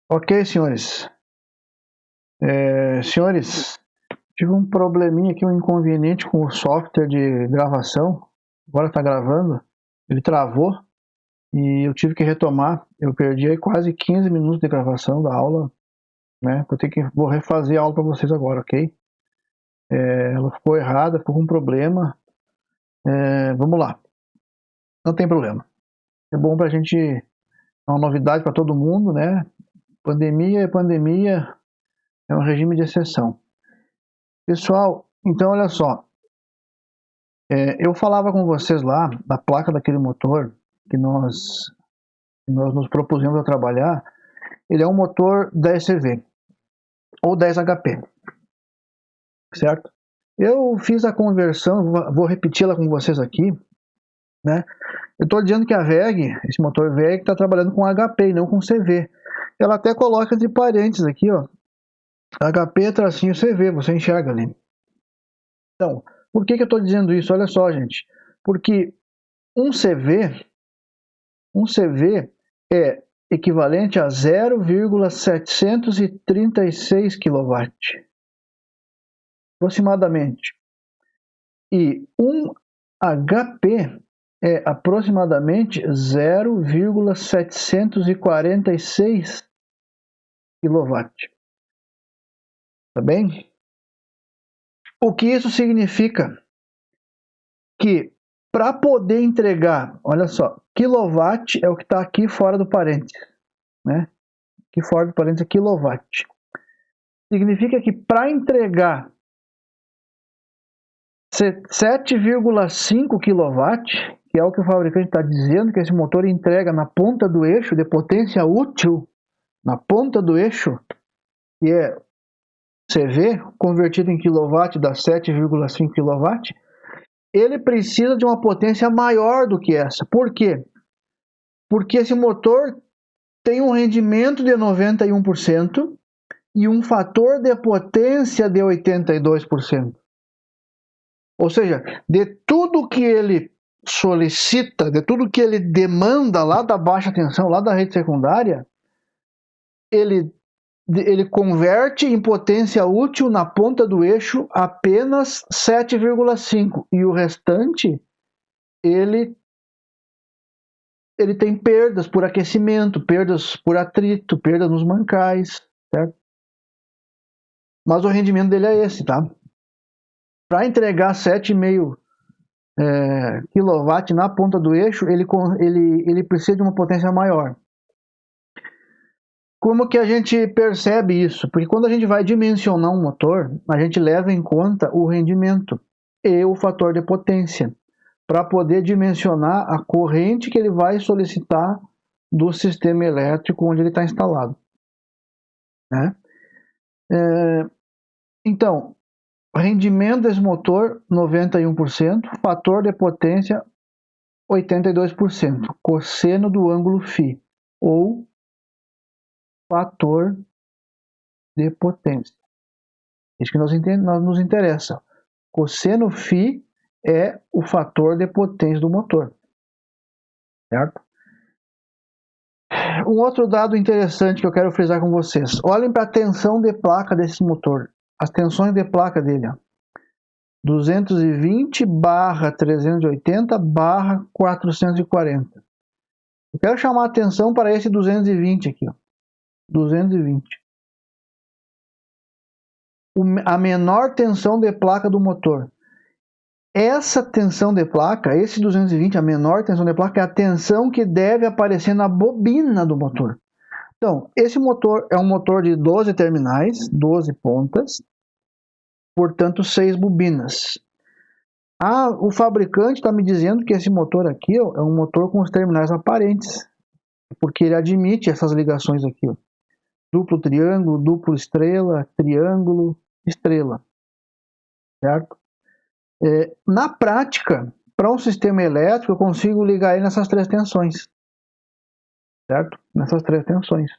Ok, senhores. Senhores, tive um probleminha aqui, um inconveniente com o software de gravação. Agora está gravando, ele travou e eu tive que retomar. Eu perdi aí quase 15 minutos de gravação da aula, né? Vou refazer a aula para vocês agora, ok? Ela ficou errada, ficou com um problema. Vamos lá, não tem problema. É bom para a gente, é uma novidade para todo mundo, né? Pandemia é pandemia, é um regime de exceção. Pessoal, então olha só. Eu falava com vocês lá da placa daquele motor que nós nos propusemos a trabalhar. Ele é um motor 10CV ou 10 HP, certo? Eu fiz a conversão, vou repeti-la com vocês aqui, né? Eu estou dizendo que a VEG, esse motor VEG, está trabalhando com HP e não com CV. Ela até coloca entre parênteses aqui, ó, HP-CV, você enxerga ali. Então, por que eu estou dizendo isso? Olha só, gente, porque um CV é equivalente a 0,736 kW, aproximadamente. E um HP é aproximadamente 0,746 kW. Tá bem? O que isso significa? Que para poder entregar, olha só, kilowatt é o que está aqui fora do parênteses, né? Aqui fora do parênteses é kilowatt. Significa que para entregar 7,5 kW, que é o que o fabricante está dizendo que esse motor entrega na ponta do eixo de potência útil, na ponta do eixo, que é CV, convertido em kilowatt dá 7,5 kW, ele precisa de uma potência maior do que essa. Por quê? Porque esse motor tem um rendimento de 91% e um fator de potência de 82%. Ou seja, de tudo que ele solicita, de tudo que ele demanda lá da baixa tensão, lá da rede secundária, ele converte em potência útil na ponta do eixo apenas 7,5 e o restante ele tem perdas por aquecimento, perdas por atrito, perdas nos mancais, certo? Mas o rendimento dele é esse, tá? Para entregar 7,5 kW na ponta do eixo, ele precisa de uma potência maior. Como que a gente percebe isso? Porque quando a gente vai dimensionar um motor, a gente leva em conta o rendimento e o fator de potência, para poder dimensionar a corrente que ele vai solicitar do sistema elétrico onde ele está instalado, né? Então, rendimento desse motor, 91%, fator de potência, 82%, cosseno do ângulo φ, ou fator de potência. Isso que nos interessa. Cosseno φ é o fator de potência do motor, certo? Um outro dado interessante que eu quero frisar com vocês. Olhem para a tensão de placa desse motor. As tensões de placa dele, 220/380/440. Eu quero chamar a atenção para esse 220 aqui, 220. A menor tensão de placa do motor. Essa tensão de placa, esse 220, a menor tensão de placa, é a tensão que deve aparecer na bobina do motor. Então, esse motor é um motor de 12 terminais, 12 pontas, portanto 6 bobinas. O fabricante está me dizendo que esse motor aqui é um motor com os terminais aparentes, porque ele admite essas ligações aqui, duplo triângulo, duplo estrela, triângulo, estrela, certo? Na prática, para um sistema elétrico, eu consigo ligar ele nessas 3 tensões, certo? Nessas 3 tensões.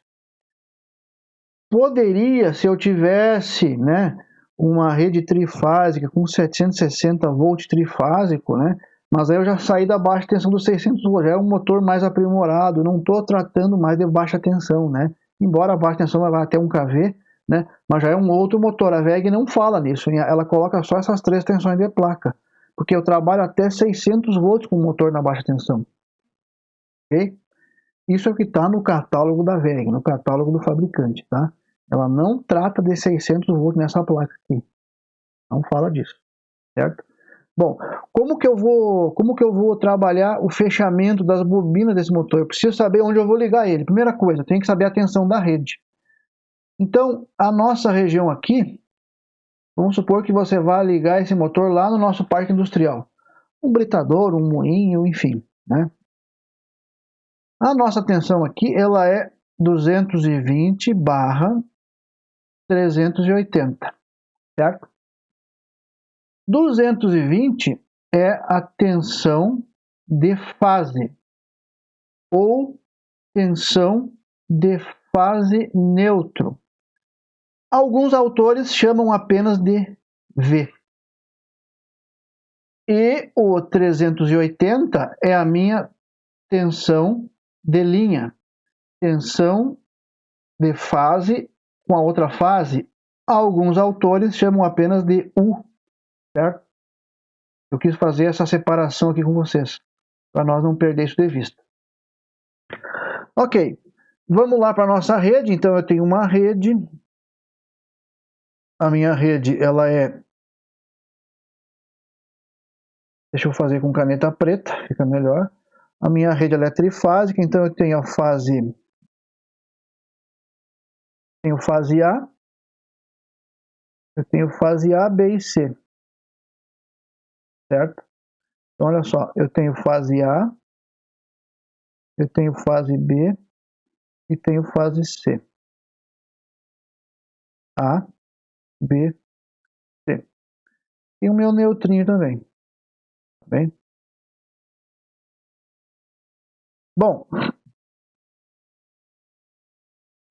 Poderia, se eu tivesse, né, uma rede trifásica com 760 volts trifásico, né, mas aí eu já saí da baixa tensão dos 600 volts, já é um motor mais aprimorado, não estou tratando mais de baixa tensão, né? embora a baixa tensão vá até 1 kV, né? Mas já é um outro motor. A WEG não fala nisso, ela coloca só essas 3 tensões de placa, porque eu trabalho até 600 volts com motor na baixa tensão. Ok? Isso é o que está no catálogo da WEG, no catálogo do fabricante, tá? Ela não trata de 600 volts nessa placa aqui. Não fala disso, certo? Bom, como que eu vou trabalhar o fechamento das bobinas desse motor? Eu preciso saber onde eu vou ligar ele. Primeira coisa, eu tenho que saber a tensão da rede. Então, a nossa região aqui, vamos supor que você vai ligar esse motor lá no nosso parque industrial. Um britador, um moinho, enfim, né? A nossa tensão aqui, ela é 220/380, certo? 220 é a tensão de fase, ou tensão de fase neutro. Alguns autores chamam apenas de V. E o 380 é a minha tensão de linha, tensão de fase com a outra fase. Alguns autores chamam apenas de U, certo? Eu quis fazer essa separação aqui com vocês, para nós não perder isso de vista. Ok, vamos lá para a nossa rede. Então eu tenho uma rede, a minha rede ela é, deixa eu fazer com caneta preta, fica melhor. A minha rede ela é trifásica, então eu tenho a fase, A, eu tenho fase A, B e C, certo? Então olha só, eu tenho fase A, eu tenho fase B e tenho fase C. A, B, C. E o meu neutrinho também, tá bem? Bom,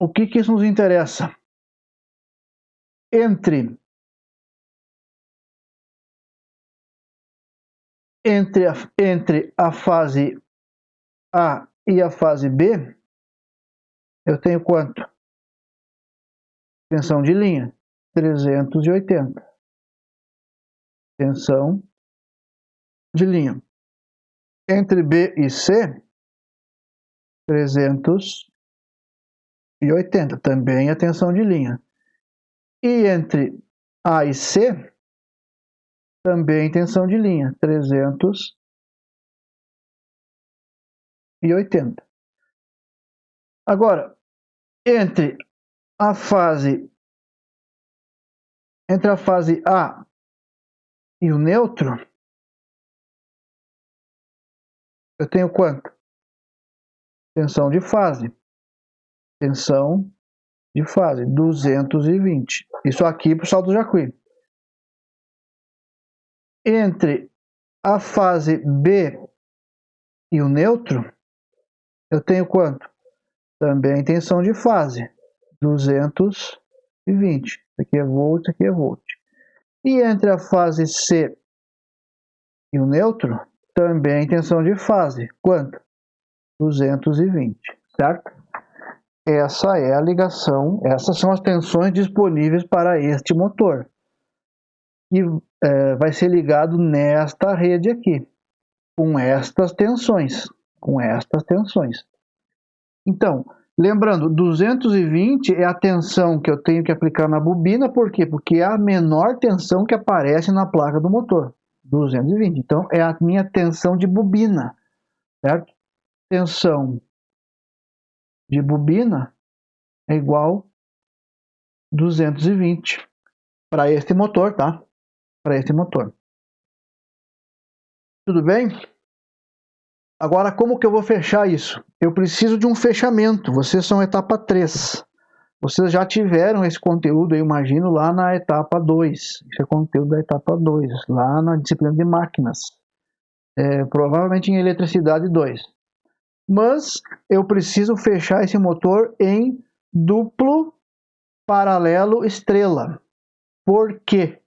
o que isso nos interessa? Entre a fase A e a fase B, eu tenho quanto? Tensão de linha, 380. Tensão de linha. Entre B e C, 380. Também a tensão de linha. E entre A e C, também tensão de linha, 380. Agora, entre a fase A e o neutro, eu tenho quanto? Tensão de fase. Tensão de fase, 220. Isso aqui para o salto do Jacuí. Entre a fase B e o neutro, eu tenho quanto? Também tensão de fase, 220. Isso aqui é volt, isso aqui é volt. E entre a fase C e o neutro, também tensão de fase. Quanto? 220, certo? Essa é a ligação, essas são as tensões disponíveis para este motor. E vai ser ligado nesta rede aqui, com estas tensões. Então, lembrando, 220 é a tensão que eu tenho que aplicar na bobina, por quê? Porque é a menor tensão que aparece na placa do motor, 220. Então, é a minha tensão de bobina, certo? Tensão de bobina é igual 220 para este motor, tá? Para este motor. Tudo bem? Agora, como que eu vou fechar isso? Eu preciso de um fechamento. Vocês são etapa 3. Vocês já tiveram esse conteúdo, eu imagino, lá na etapa 2. Esse é conteúdo da etapa 2, lá na disciplina de máquinas. Provavelmente em eletricidade 2. Mas eu preciso fechar esse motor em duplo paralelo estrela. Por quê?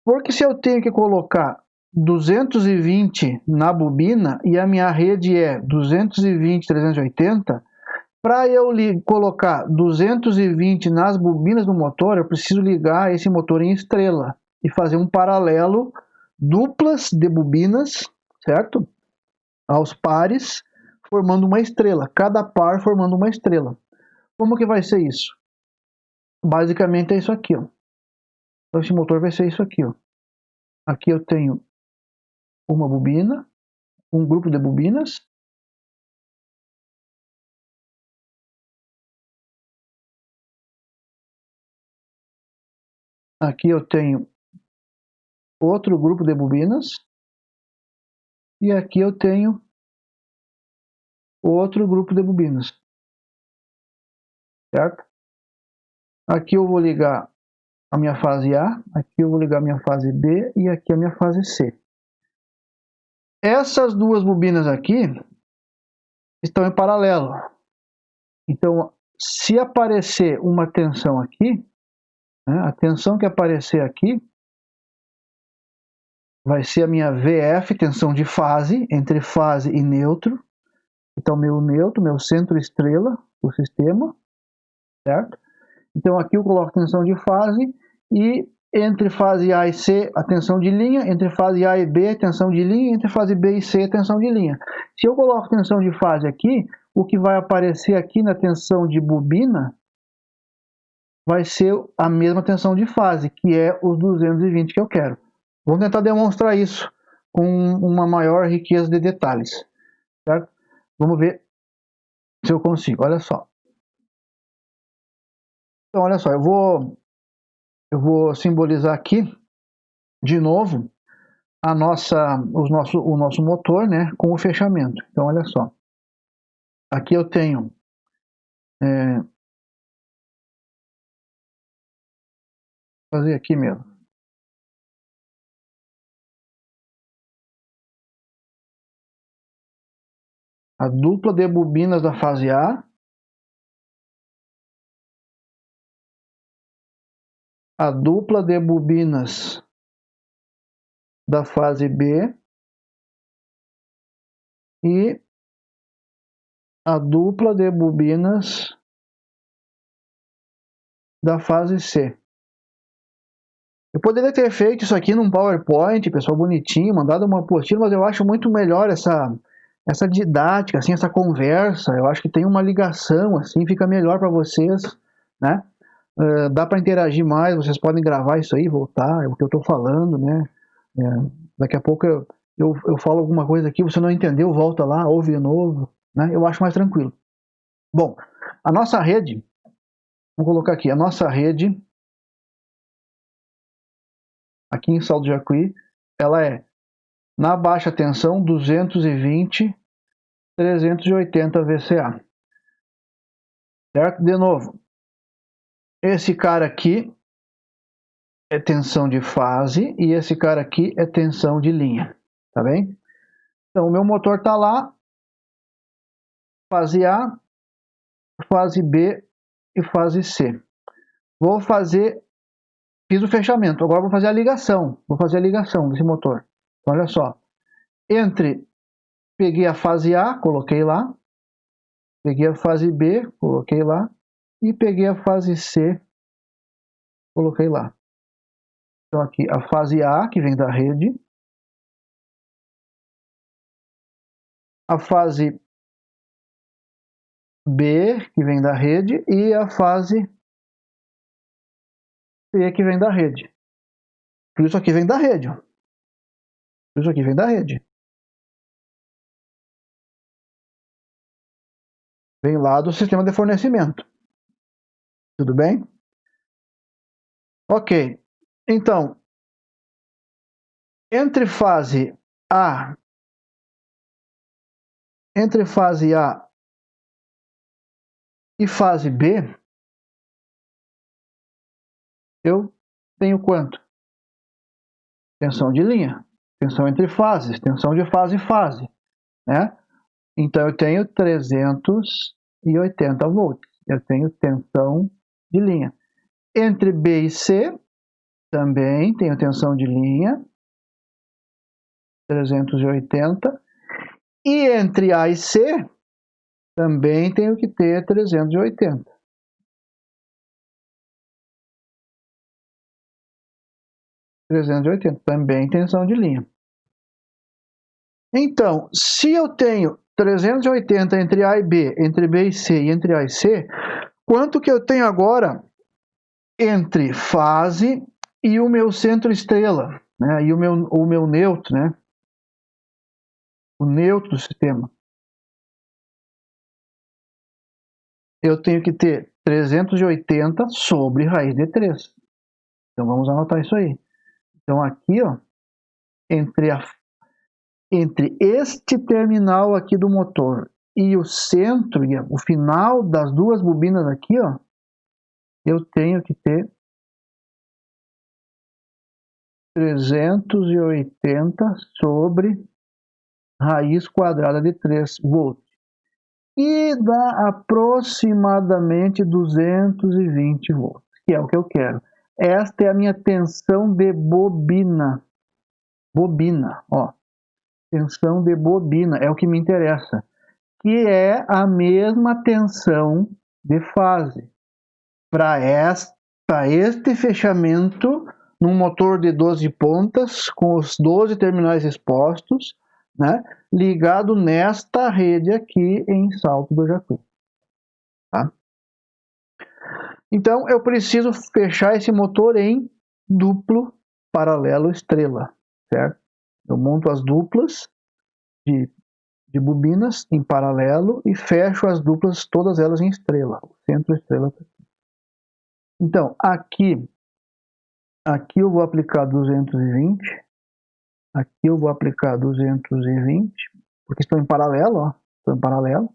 Porque se eu tenho que colocar 220 na bobina e a minha rede é 220/380, Para eu colocar 220 nas bobinas do motor, eu preciso ligar esse motor em estrela e fazer um paralelo duplas de bobinas, certo? Aos pares, formando uma estrela, cada par formando uma estrela. Como que vai ser isso? Basicamente é isso aqui, ó. Então esse motor vai ser isso aqui, ó. Aqui eu tenho uma bobina, um grupo de bobinas. Aqui eu tenho outro grupo de bobinas. E aqui eu tenho outro grupo de bobinas. Certo? Aqui eu vou ligar a minha fase A, aqui eu vou ligar a minha fase B e aqui a minha fase C. Essas duas bobinas aqui estão em paralelo. Então, se aparecer uma tensão aqui, né, a tensão que aparecer aqui vai ser a minha VF, tensão de fase, entre fase e neutro. Então, meu neutro, meu centro estrela do sistema, certo? Então, aqui eu coloco tensão de fase e entre fase A e C, a tensão de linha, entre fase A e B, a tensão de linha, entre fase B e C, a tensão de linha. Se eu coloco tensão de fase aqui, o que vai aparecer aqui na tensão de bobina vai ser a mesma tensão de fase, que é os 220 que eu quero. Vamos tentar demonstrar isso com uma maior riqueza de detalhes, certo? Vamos ver se eu consigo, olha só. Então, olha só, eu vou simbolizar aqui, de novo, o nosso motor, né, com o fechamento. Então, olha só. Aqui eu tenho fazer aqui mesmo. A dupla de bobinas da fase A. A dupla de bobinas da fase B. E a dupla de bobinas da fase C. Eu poderia ter feito isso aqui num PowerPoint, pessoal, bonitinho, mandado uma apostila, mas eu acho muito melhor essa didática, assim, essa conversa. Eu acho que tem uma ligação, assim, fica melhor para vocês, né? Dá para interagir mais, vocês podem gravar isso aí, voltar, é o que eu estou falando, né? Daqui a pouco eu falo alguma coisa aqui, você não entendeu, volta lá, ouve de novo, né? Eu acho mais tranquilo. Bom, a nossa rede, vamos colocar aqui, a nossa rede, aqui em Salto de Jacuí, ela é na baixa tensão 220, 380 VCA. Certo? De novo, esse cara aqui é tensão de fase e esse cara aqui é tensão de linha, tá bem? Então o meu motor tá lá, fase A, fase B e fase C. Vou fazer, fiz o fechamento, agora vou fazer a ligação, desse motor. Então, olha só, peguei a fase A, coloquei lá, peguei a fase B, coloquei lá, e peguei a fase C, coloquei lá. Então aqui a fase A, que vem da rede, a fase B, que vem da rede, e a fase C, que vem da rede. Tudo isso aqui vem da rede. Tudo isso aqui vem da rede. Vem lá do sistema de fornecimento. Tudo bem? Ok. Então, entre fase A e fase B, eu tenho quanto? Tensão de linha, tensão entre fases, tensão de fase e fase, né? Então eu tenho 380 volts, eu tenho tensão de linha. Entre B e C, também tenho tensão de linha, 380. E entre A e C, também tenho que ter 380. Também tensão de linha. Então, se eu tenho 380 entre A e B, entre B e C e entre A e C, quanto que eu tenho agora entre fase e o meu centro estrela, né? E o meu neutro, né? O neutro do sistema. Eu tenho que ter 380 sobre raiz de 3. Então vamos anotar isso aí. Então aqui, ó, entre este terminal aqui do motor e o centro, e o final das duas bobinas aqui, ó, eu tenho que ter 380 sobre raiz quadrada de 3 volts. E dá aproximadamente 220 volts, que é o que eu quero. Esta é a minha tensão de bobina. Bobina, ó. Tensão de bobina é o que me interessa, que é a mesma tensão de fase para este fechamento num motor de 12 pontas com os 12 terminais expostos, né, ligado nesta rede aqui em Salto do Jacuí. Tá? Então eu preciso fechar esse motor em duplo paralelo estrela, certo? Eu monto as duplas de bobinas em paralelo e fecho as duplas, todas elas em estrela. O centro estrela tá aqui. Então, aqui eu vou aplicar 220. Aqui eu vou aplicar 220, porque estão em paralelo, ó. Estão em paralelo.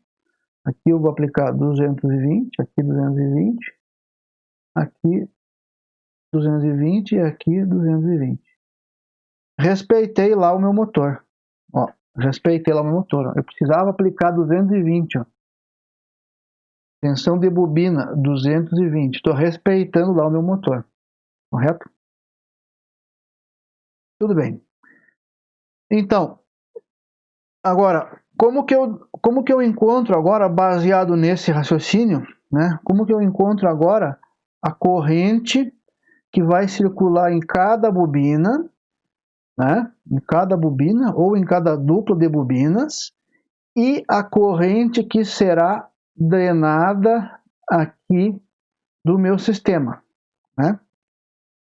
Aqui eu vou aplicar 220, aqui 220, aqui 220 e aqui 220. Respeitei lá o meu motor. Ó, respeitei lá o meu motor. Ó. Eu precisava aplicar 220, ó. Tensão de bobina 220. Estou respeitando lá o meu motor. Correto? Tudo bem. Então, agora, como que eu encontro agora, baseado nesse raciocínio, né? Como que eu encontro agora a corrente que vai circular em cada bobina, né? Em cada bobina ou em cada dupla de bobinas, e a corrente que será drenada aqui do meu sistema, né?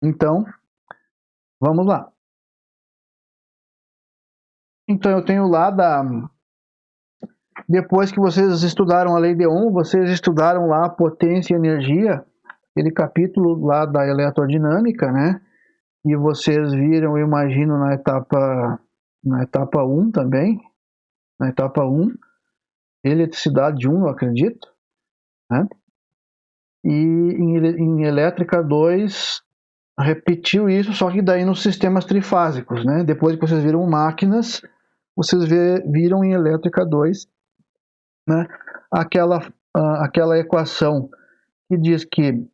Então, vamos lá. Então eu tenho lá depois que vocês estudaram a lei de Ohm, vocês estudaram lá a potência e energia, aquele capítulo lá da eletrodinâmica, né? E vocês viram, eu imagino, na etapa 1 também, na etapa 1, eletricidade 1, eu acredito, né? E em elétrica 2 repetiu isso, só que daí nos sistemas trifásicos, né? Depois que vocês viram máquinas, vocês viram em elétrica 2, né? Aquela equação que diz que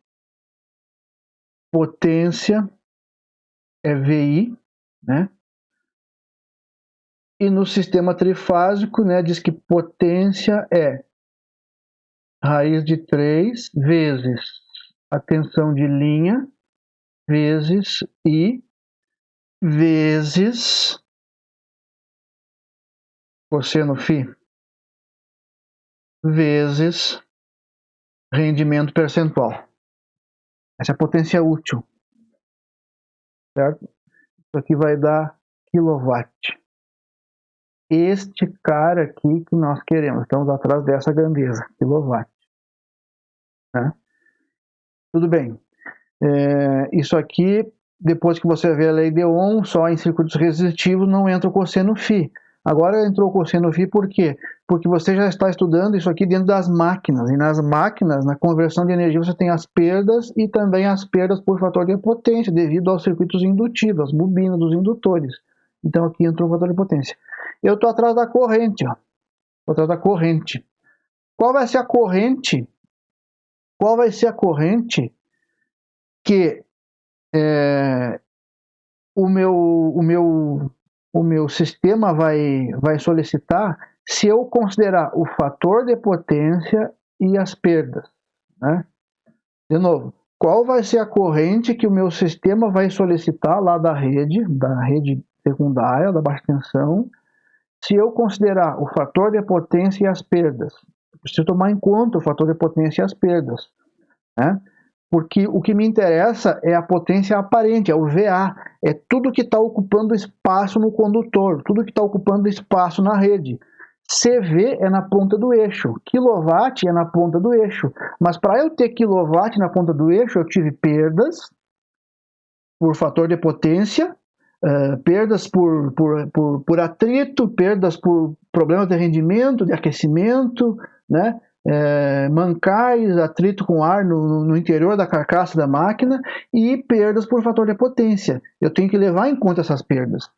potência é VI, né? E no sistema trifásico, né, diz que potência é raiz de 3 vezes a tensão de linha vezes I vezes cosseno φ vezes rendimento percentual. Essa é a potência útil, certo? Isso aqui vai dar quilowatt. Este cara aqui que nós queremos, estamos atrás dessa grandeza, quilowatt. Né? Tudo bem. Isso aqui, depois que você vê a lei de Ohm, só em circuitos resistivos não entra o cosseno φ. Agora entrou o cosseno φ por quê? Porque você já está estudando isso aqui dentro das máquinas. E nas máquinas, na conversão de energia, você tem as perdas e também as perdas por fator de potência, devido aos circuitos indutivos, as bobinas dos indutores. Então aqui entrou o fator de potência. Eu estou atrás da corrente, ó. Estou atrás da corrente. Qual vai ser a corrente? Qual vai ser a corrente que o meu sistema vai solicitar se eu considerar o fator de potência e as perdas, né? De novo, qual vai ser a corrente que o meu sistema vai solicitar lá da rede secundária, da baixa tensão, se eu considerar o fator de potência e as perdas? Eu preciso tomar em conta o fator de potência e as perdas, né? Porque o que me interessa é a potência aparente, é o VA, é tudo que está ocupando espaço no condutor, tudo que está ocupando espaço na rede. CV é na ponta do eixo, quilowatt é na ponta do eixo, mas para eu ter quilowatt na ponta do eixo, eu tive perdas por fator de potência, perdas por atrito, perdas por problemas de rendimento, de aquecimento, né? Mancais, atrito com ar no interior da carcaça da máquina e perdas por fator de potência. Eu tenho que levar em conta essas perdas,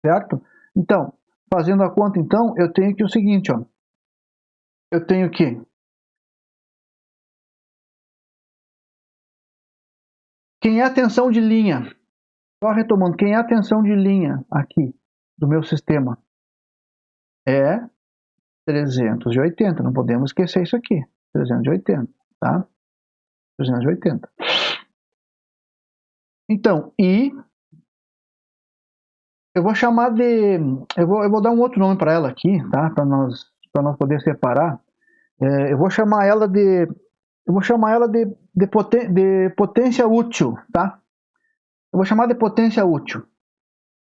certo? Então, fazendo a conta, então, eu tenho que o seguinte, ó, eu tenho que quem é a tensão de linha? Só retomando, quem é a tensão de linha aqui do meu sistema? É 380, não podemos esquecer isso aqui, 380, tá? 380. Então, e eu vou chamar de, eu vou dar um outro nome para ela aqui, tá? Para nós poder separar. Eu vou chamar ela de potência útil, tá? Eu vou chamar de potência útil,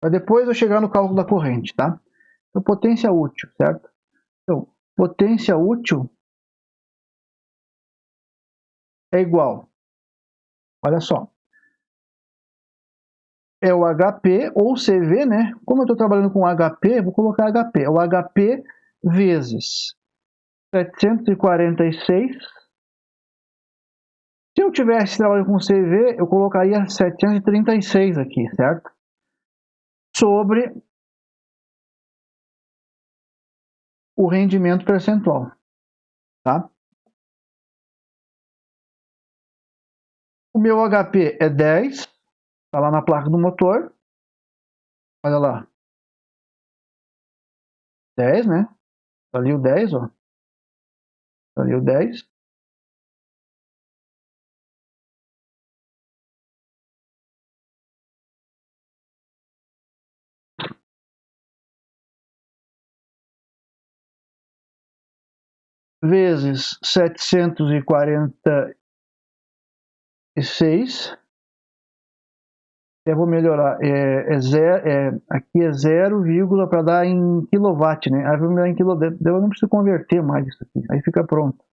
para depois eu chegar no cálculo da corrente, tá? Então, potência útil, certo? Então, potência útil é igual, olha só, é o HP ou CV, né? Como eu estou trabalhando com HP, vou colocar HP. É o HP vezes 746. Se eu tivesse trabalhando com CV, eu colocaria 736 aqui, certo? Sobre o rendimento percentual, tá? O meu HP é 10, está lá na placa do motor. Olha lá. 10, né? Tá ali o 10, ó. Tá ali o 10. Vezes 746. Eu vou melhorar. Aqui é 0, para dar em quilowatt, né? Aí eu vou dar em quilowatt. Eu não preciso converter mais isso aqui. Aí fica pronto.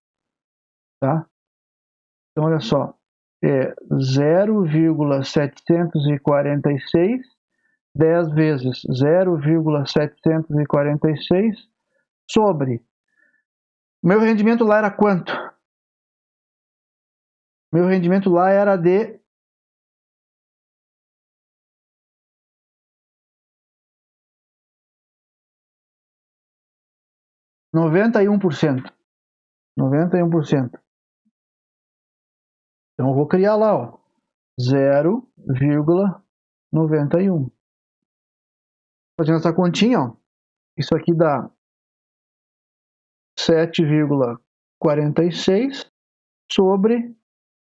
Tá? Então, olha só. É 0,746. 10 vezes 0,746 sobre. Meu rendimento lá era quanto? Meu rendimento lá era de 91%. 91%. Então eu vou criar lá, ó, 0,91. Fazendo essa continha, ó, isso aqui dá 7,46 sobre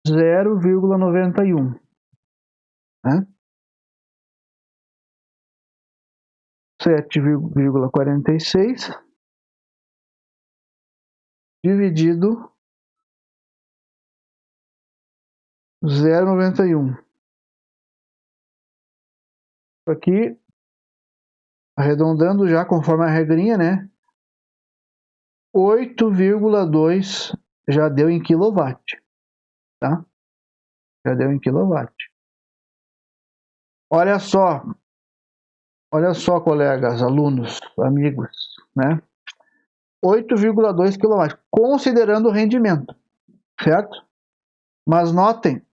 0,91, né? 7,46 dividido 0,91. Isso aqui, arredondando já conforme a regrinha, né? 8,2 já deu em quilowatt, tá? Já deu em quilowatt. Olha só, colegas, alunos, amigos, né? 8,2 kW, considerando o rendimento, certo? Mas notem,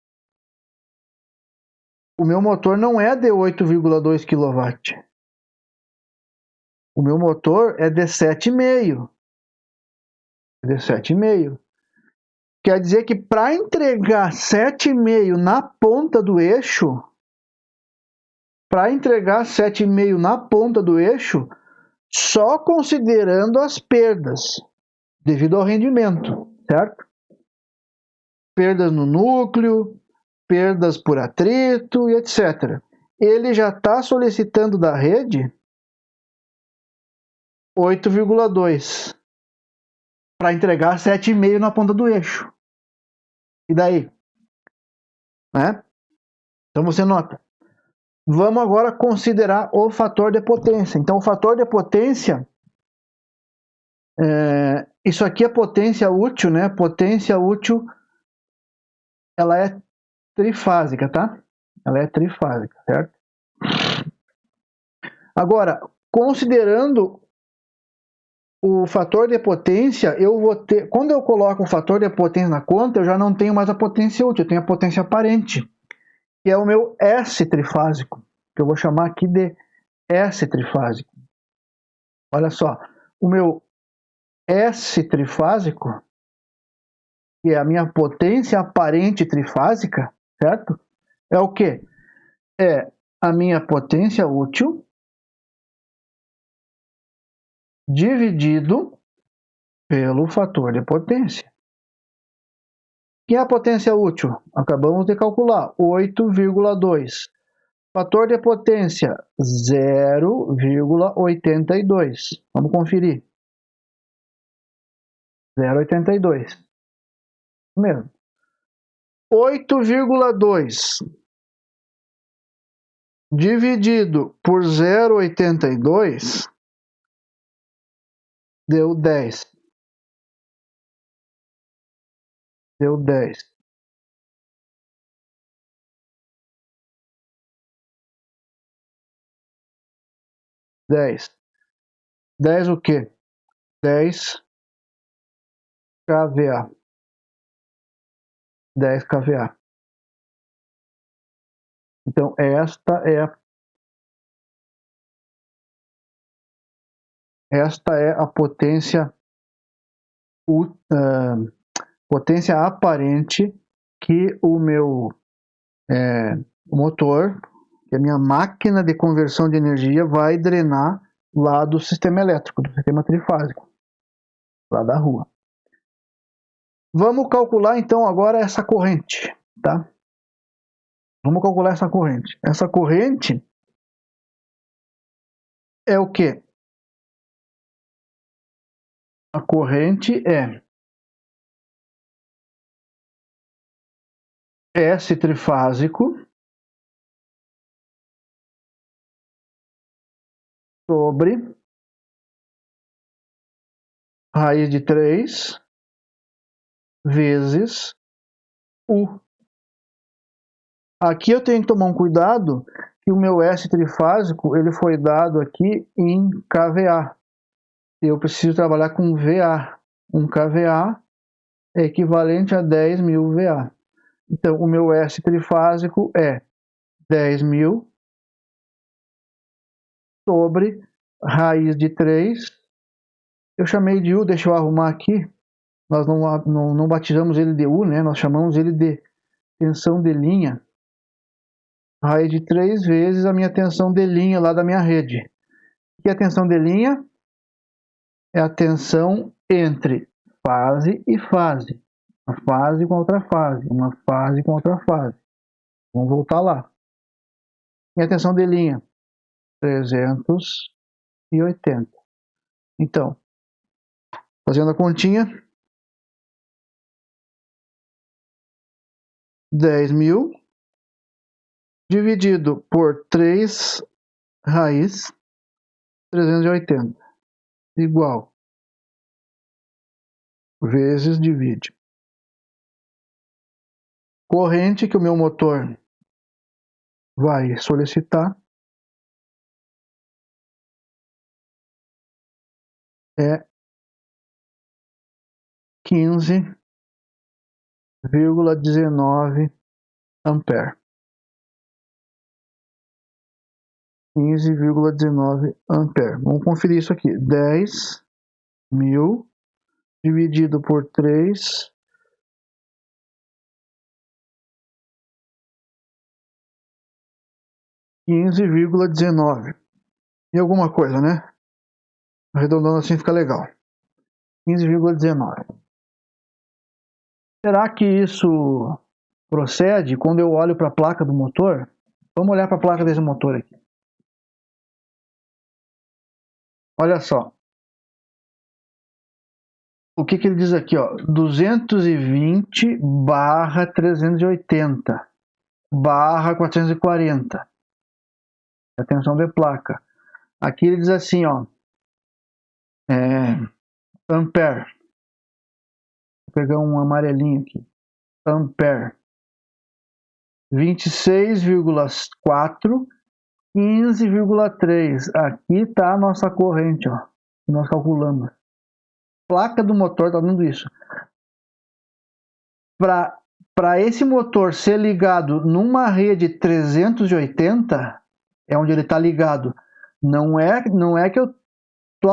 o meu motor não é de 8,2 kW. O meu motor é de 7,5. De 7,5. Quer dizer que para entregar 7,5 na ponta do eixo, só considerando as perdas devido ao rendimento, certo? Perdas no núcleo, perdas por atrito e etc. Ele já está solicitando da rede 8,2 para entregar 7,5 na ponta do eixo. E daí? Né? Então você nota. Vamos agora considerar o fator de potência. Então o fator de potência, isso aqui é potência útil, né? Potência útil, ela é trifásica, tá? Ela é trifásica, certo? Agora, considerando o fator de potência, eu vou ter, quando eu coloco o fator de potência na conta, eu já não tenho mais a potência útil, eu tenho a potência aparente, que é o meu S trifásico, que eu vou chamar aqui de S trifásico. Olha só, o meu S trifásico, que é a minha potência aparente trifásica, certo? É o quê? É a minha potência útil dividido pelo fator de potência. Que é a potência útil? Acabamos de calcular, 8,2. Fator de potência, 0,82. Vamos conferir. 0,82. Mesmo. 8,2 dividido por 0,82 deu 10. Deu 10. Dez o quê? 10 kVA. 10 kVA. Então, esta é a potência, potência aparente que o meu motor, que a minha máquina de conversão de energia vai drenar lá do sistema elétrico, do sistema trifásico, lá da rua. Vamos calcular então agora essa corrente, tá? Vamos calcular essa corrente. Essa corrente é o quê? A corrente é S trifásico sobre raiz de 3 vezes U. Aqui eu tenho que tomar um cuidado que o meu S trifásico ele foi dado aqui em kVA. Eu preciso trabalhar com VA. Um kVA é equivalente a 10.000 VA. Então, o meu S trifásico é 10.000 sobre raiz de 3. Eu chamei de U, deixa eu arrumar aqui. Nós não batizamos ele de U, né? Nós chamamos ele de tensão de linha. Raiz de 3 vezes a minha tensão de linha lá da minha rede. O que é a tensão de linha? É a tensão entre fase e fase. Uma fase com outra fase. Uma fase com outra fase. Vamos voltar lá. E a tensão de linha? 380. Então, fazendo a continha, 10.000 dividido por 3 raiz 380 igual vezes divide. Corrente que o meu motor vai solicitar é 15,19 ampere. 15,19 ampere. Vamos conferir isso aqui. 10.000 dividido por 3 15,19 e alguma coisa, né? Arredondando assim fica legal. 15,19. Será que isso procede quando eu olho para a placa do motor? Vamos olhar para a placa desse motor aqui. Olha só. O que ele diz aqui, ó? 220/380/440. A tensão de placa. Aqui ele diz assim, ó. Ampere. Vou pegar um amarelinho aqui. Ampere. 26,4, 15,3. Aqui está a nossa corrente, ó. Que nós calculamos. Placa do motor está dando isso. Para esse motor ser ligado numa rede 380, é onde ele está ligado. Não é que eu estou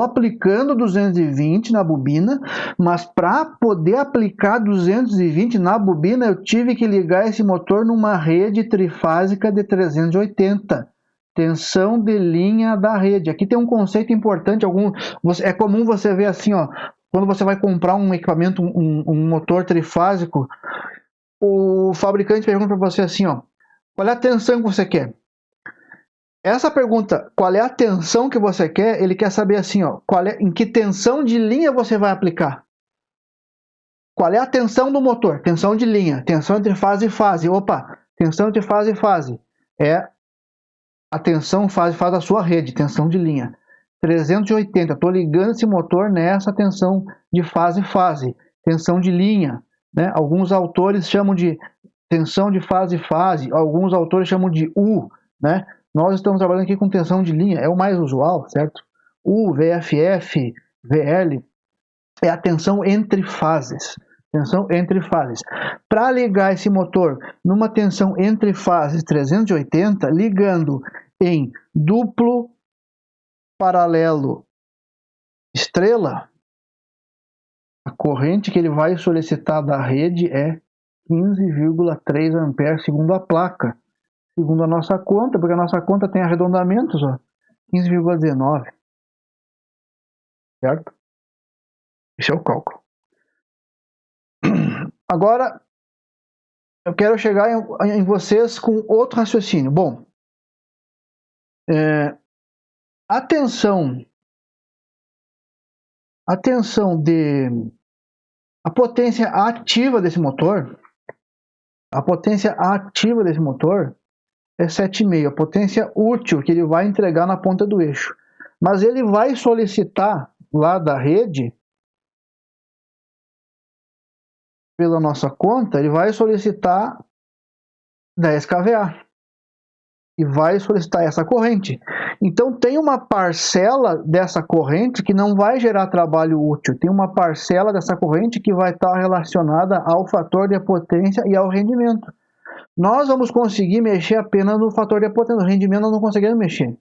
aplicando 220 na bobina, mas para poder aplicar 220 na bobina, eu tive que ligar esse motor numa rede trifásica de 380. Tensão de linha da rede. Aqui tem um conceito importante. É comum você ver assim, ó, quando você vai comprar um equipamento, um motor trifásico, o fabricante pergunta para você assim, ó, qual é a tensão que você quer? Essa pergunta, qual é a tensão que você quer, ele quer saber assim, ó, em que tensão de linha você vai aplicar? Qual é a tensão do motor? Tensão de linha, tensão entre fase e fase. Opa, tensão entre fase e fase. É a tensão fase da sua rede, tensão de linha. 380, estou ligando esse motor nessa tensão de fase. Tensão de linha, né? Alguns autores chamam de tensão de fase, alguns autores chamam de U, né? Nós estamos trabalhando aqui com tensão de linha, é o mais usual, certo? U, VFF, VL, é a tensão entre fases. Tensão entre fases. Para ligar esse motor numa tensão entre fases 380, ligando em duplo paralelo estrela, a corrente que ele vai solicitar da rede é 15,3 amperes segundo a placa. Segundo a nossa conta, porque a nossa conta tem arredondamentos, ó, 15,19. Certo? Esse é o cálculo. Agora, eu quero chegar em vocês com outro raciocínio. Bom, a tensão a potência ativa desse motor, é 7,5, a potência útil que ele vai entregar na ponta do eixo. Mas ele vai solicitar lá da rede, pela nossa conta, ele vai solicitar 10 kVA e vai solicitar essa corrente. Então tem uma parcela dessa corrente que não vai gerar trabalho útil, tem uma parcela dessa corrente que vai estar relacionada ao fator de potência e ao rendimento. Nós vamos conseguir mexer apenas no fator de potência, o rendimento nós não conseguimos mexer,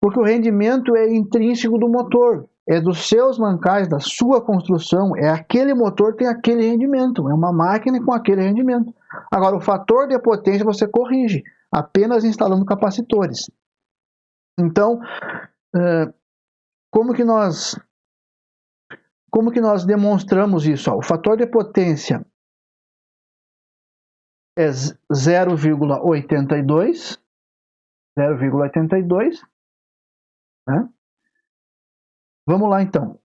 porque o rendimento é intrínseco do motor, é dos seus mancais, da sua construção, é aquele motor tem aquele rendimento, é uma máquina com aquele rendimento. Agora, o fator de potência você corrige, apenas instalando capacitores. Então, como que nós demonstramos isso? O fator de potência é 0,82, né? Vamos lá então.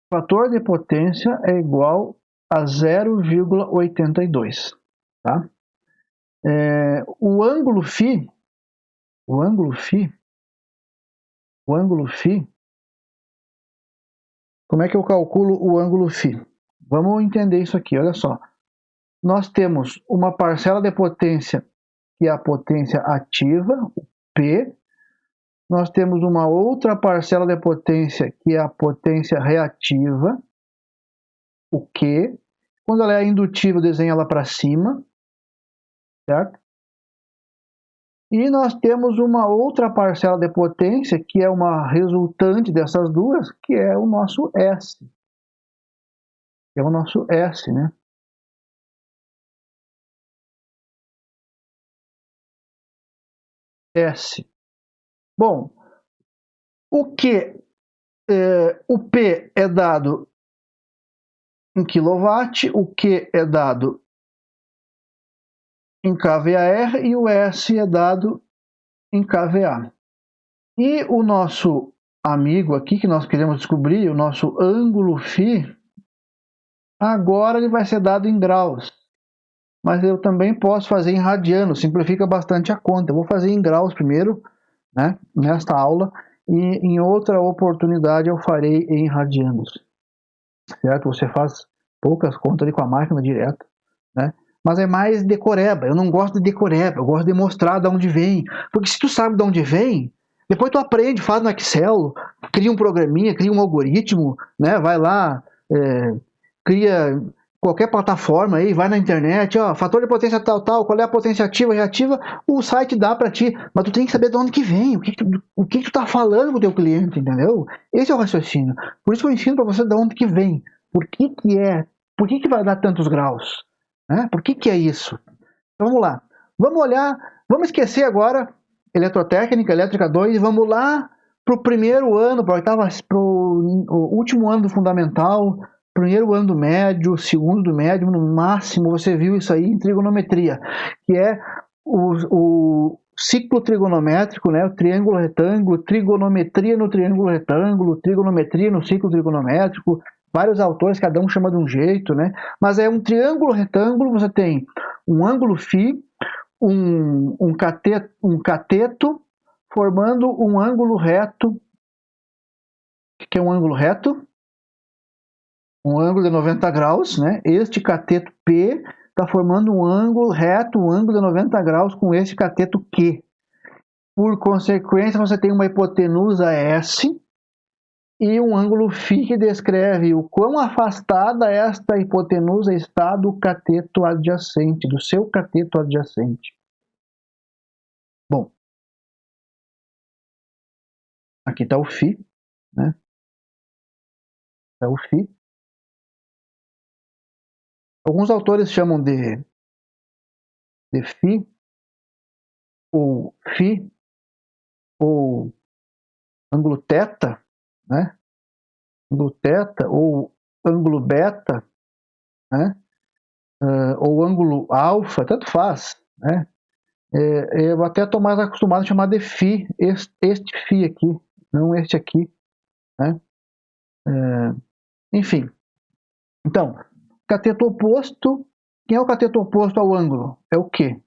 O fator de potência é igual a 0,82, tá? O ângulo φ, como é que eu calculo o ângulo φ? Vamos entender isso aqui, olha só. Nós temos uma parcela de potência que é a potência ativa, o P. Nós temos uma outra parcela de potência que é a potência reativa, o Q. Quando ela é indutiva, desenha ela para cima, certo? E nós temos uma outra parcela de potência que é uma resultante dessas duas, que é o nosso S. É o nosso S, né? S. Bom, o P é dado em kW, o Q é dado em kVAR e o S é dado em kVA. E o nosso amigo aqui, que nós queremos descobrir, o nosso ângulo φ, agora ele vai ser dado em graus. Mas eu também posso fazer em radianos, simplifica bastante a conta. Eu vou fazer em graus primeiro, né, nesta aula, e em outra oportunidade eu farei em radianos. Certo? Você faz poucas contas ali com a máquina direto, né? Mas é mais decoreba. Eu não gosto de decoreba, eu gosto de mostrar de onde vem. Porque se tu sabe de onde vem, depois tu aprende, faz no Excel, cria um programinha, cria um algoritmo, né? Vai lá, cria qualquer plataforma aí, vai na internet, ó, fator de potência tal, qual é a potência ativa, reativa, o site dá para ti, mas tu tem que saber de onde que vem, o que tu tá falando com o teu cliente, entendeu? Esse é o raciocínio. Por isso eu ensino para você de onde que vem, por que vai dar tantos graus, né? Por que é isso? Então, vamos lá, vamos olhar, vamos esquecer agora eletrotécnica, elétrica 2, e vamos lá para o primeiro ano, para o último ano do fundamental, primeiro ano do médio, segundo do médio, no máximo você viu isso aí em trigonometria, que é o ciclo trigonométrico, né? O triângulo retângulo, trigonometria no triângulo retângulo, trigonometria no ciclo trigonométrico, vários autores, cada um chama de um jeito, né? Mas é um triângulo retângulo, você tem um ângulo φ, um cateto formando um ângulo reto. O que é um ângulo reto? Um ângulo de 90 graus, né? Este cateto P está formando um ângulo reto, um ângulo de 90 graus com este cateto Q. Por consequência, você tem uma hipotenusa S e um ângulo φ que descreve o quão afastada esta hipotenusa está do cateto adjacente, do seu cateto adjacente. Bom, aqui está o φ, né? Está o φ. Alguns autores chamam de φ, ou φ, ou ângulo θ, né? Ângulo θ, ou ângulo beta, né? Ou ângulo alfa, tanto faz, né? Eu até estou mais acostumado a chamar de φ, este φ aqui, não este aqui, né? Enfim, então, cateto oposto, quem é o cateto oposto ao ângulo? É o Q.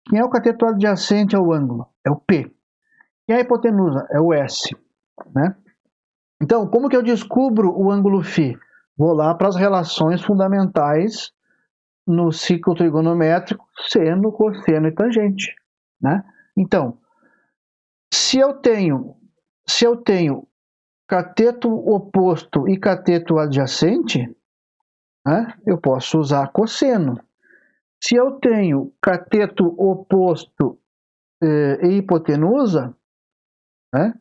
Quem é o cateto adjacente ao ângulo? É o P. Quem é a hipotenusa? É o S, né? Então, como que eu descubro o ângulo φ? Vou lá para as relações fundamentais no ciclo trigonométrico, seno, cosseno e tangente, né? Então, se eu tenho cateto oposto e cateto adjacente, né, eu posso usar cosseno. Se eu tenho cateto oposto e hipotenusa, né,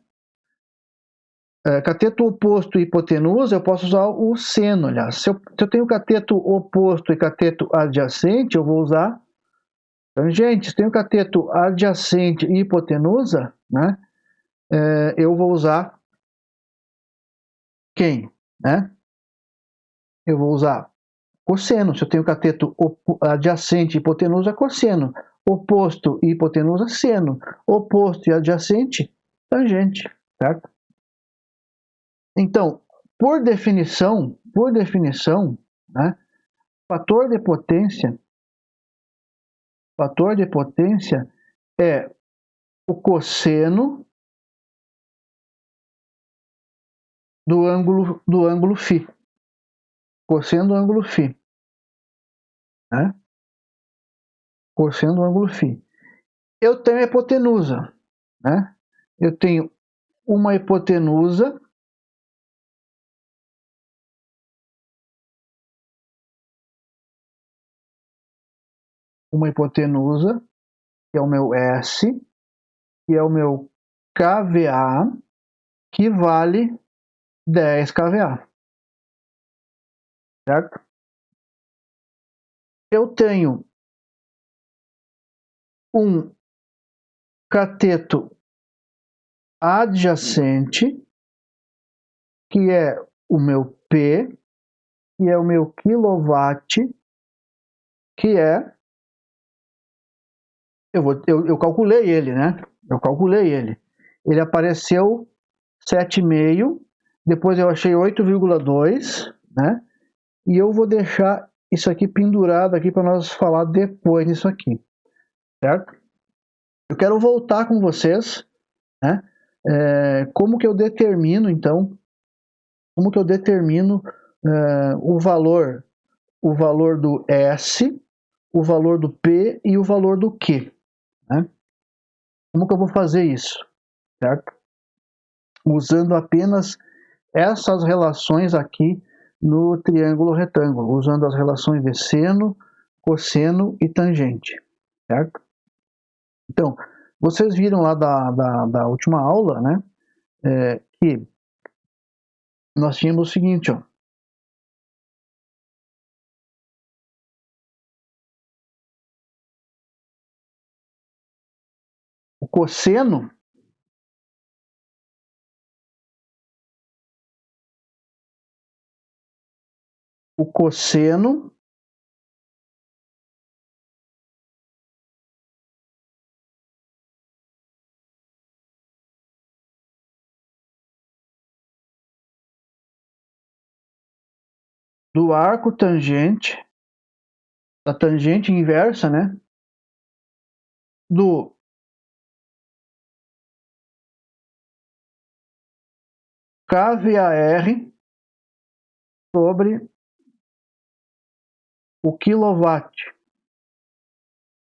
cateto oposto e hipotenusa, eu posso usar o seno, aliás. Se eu tenho cateto oposto e cateto adjacente, eu vou usar tangente. Se tenho cateto adjacente e hipotenusa, né, eu vou usar quem? Né? Eu vou usar cosseno. Se eu tenho cateto adjacente e hipotenusa, cosseno. Oposto e hipotenusa, seno. Oposto e adjacente, tangente, certo? Então, por definição, né, fator de potência é o cosseno do ângulo φ. Cosseno do ângulo φ, né? Cosseno do ângulo φ. Eu tenho a hipotenusa, né? Eu tenho uma hipotenusa que é o meu S, que é o meu kVA, que vale 10 kVA, certo? Eu tenho um cateto adjacente, que é o meu P, que é o meu quilowatt, que é... Eu calculei ele, né? Eu calculei ele. Ele apareceu 7,5, depois eu achei 8,2, né? E eu vou deixar isso aqui pendurado aqui para nós falar depois disso aqui, certo? Eu quero voltar com vocês, né? Como que eu determino, então, como que eu determino o valor do S, o valor do P e o valor do Q, né? Como que eu vou fazer isso, certo? Usando apenas essas relações aqui no triângulo retângulo, usando as relações de seno, cosseno e tangente, certo? Então, vocês viram lá da última aula, né, que nós tínhamos o seguinte, ó, o cosseno do arco tangente, da tangente inversa, né, do kVAR sobre o quilowatt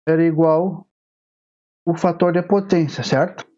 era igual o fator de potência, certo?